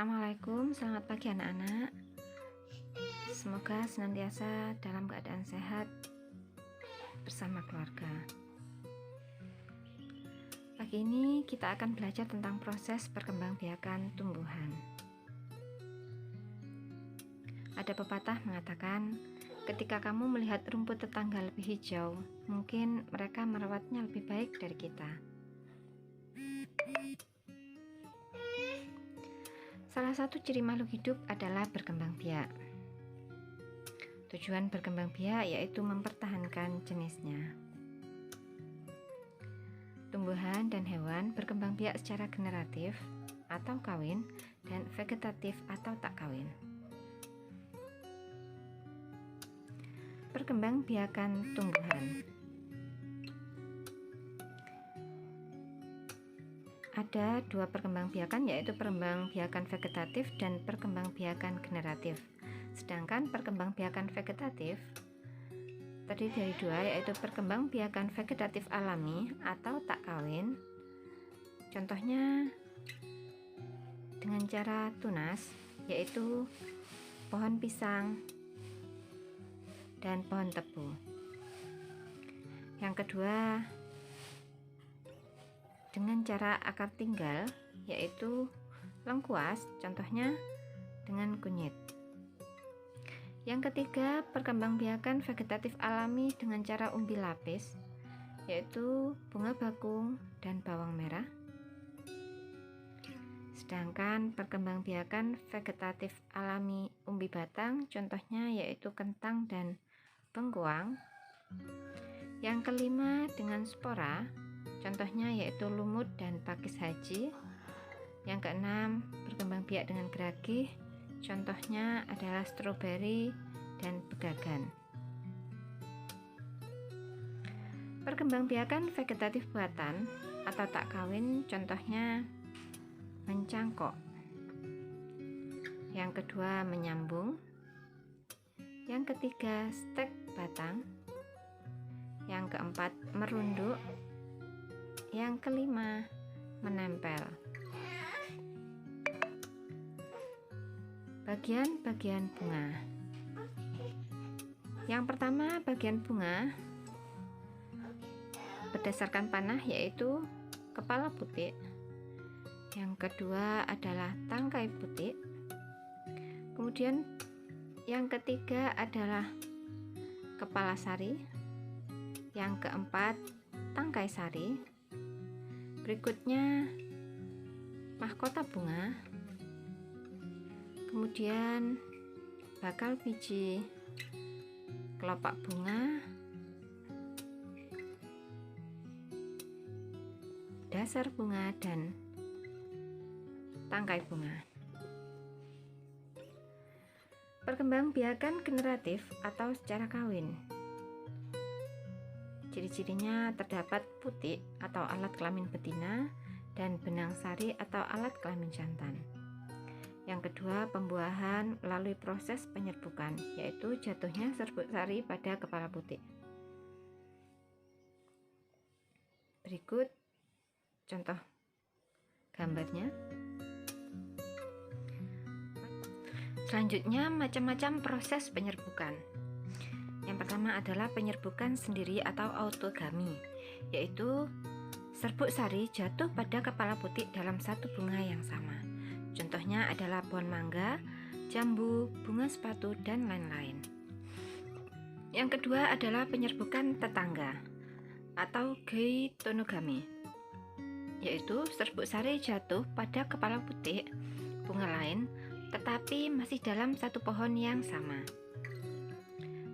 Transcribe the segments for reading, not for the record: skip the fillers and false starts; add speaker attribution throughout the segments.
Speaker 1: Assalamualaikum, selamat pagi anak-anak. Semoga senantiasa dalam keadaan sehat bersama keluarga. Pagi ini kita akan belajar tentang proses perkembangbiakan tumbuhan. Ada pepatah mengatakan, ketika kamu melihat rumput tetangga lebih hijau, mungkin mereka merawatnya lebih baik dari kita. Salah satu ciri makhluk hidup adalah berkembang biak. Tujuan berkembang biak yaitu mempertahankan jenisnya. Tumbuhan dan hewan berkembang biak secara generatif atau kawin dan vegetatif atau tak kawin. Perkembangbiakan tumbuhan. Ada dua perkembangbiakan, yaitu perkembangbiakan vegetatif dan perkembangbiakan generatif. Sedangkan perkembangbiakan vegetatif terdiri dari dua, yaitu perkembangbiakan vegetatif alami atau tak kawin. Contohnya dengan cara tunas, yaitu pohon pisang dan pohon tebu. Yang kedua, dengan cara akar tinggal, yaitu lengkuas, contohnya dengan kunyit. Yang ketiga, perkembangbiakan vegetatif alami dengan cara umbi lapis, yaitu bunga bakung dan bawang merah. Sedangkan perkembangbiakan vegetatif alami umbi batang, contohnya yaitu kentang dan bengkuang. Yang kelima, dengan spora, contohnya yaitu lumut dan pakis haji. Yang keenam, berkembang biak dengan geragih, contohnya adalah stroberi dan begagan. Perkembangbiakan vegetatif buatan atau tak kawin, contohnya mencangkok. Yang kedua, menyambung. Yang ketiga, stek batang. Yang keempat, merunduk. Yang kelima, menempel. Bagian-bagian bunga. Yang pertama, bagian bunga berdasarkan panah, yaitu kepala putik. Yang kedua adalah tangkai putik. Kemudian yang ketiga adalah kepala sari. Yang keempat, tangkai sari. Berikutnya mahkota bunga, kemudian bakal biji, kelopak bunga, dasar bunga, dan tangkai bunga. Perkembangbiakan generatif atau secara kawin. Ciri-cirinya terdapat putik atau alat kelamin betina dan benang sari atau alat kelamin jantan. Yang kedua, pembuahan melalui proses penyerbukan, yaitu jatuhnya serbuk sari pada kepala putik. Berikut contoh gambarnya. Selanjutnya, macam-macam proses penyerbukan. Yang pertama adalah penyerbukan sendiri atau autogami, yaitu serbuk sari jatuh pada kepala putik dalam satu bunga yang sama. Contohnya adalah pohon mangga, jambu, bunga sepatu, dan lain-lain. Yang kedua adalah penyerbukan tetangga atau geitonogami, yaitu serbuk sari jatuh pada kepala putik bunga lain tetapi masih dalam satu pohon yang sama.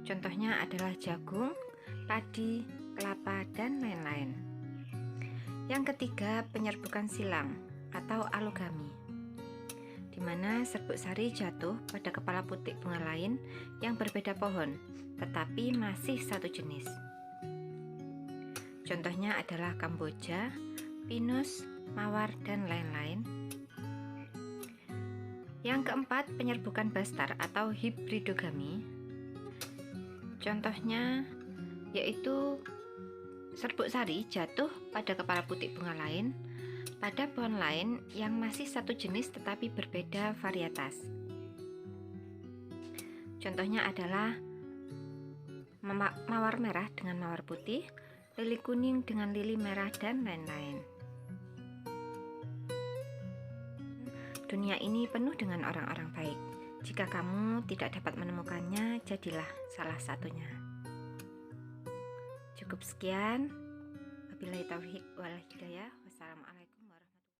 Speaker 1: Contohnya adalah jagung, padi, kelapa, dan lain-lain. Yang ketiga, penyerbukan silang atau alogami, di mana serbuk sari jatuh pada kepala putik bunga lain yang berbeda pohon, tetapi masih satu jenis. Contohnya adalah kamboja, pinus, mawar, dan lain-lain. Yang keempat, penyerbukan bastar atau hibridogami. Contohnya yaitu serbuk sari jatuh pada kepala putik bunga lain, pada pohon lain yang masih satu jenis tetapi berbeda varietas. Contohnya adalah mawar merah dengan mawar putih, lili kuning dengan lili merah, dan lain-lain. Dunia ini penuh dengan orang-orang baik. Jika kamu tidak dapat menemukannya, jadilah salah satunya. Cukup sekian. Wabillahi taufiq wal hidayah.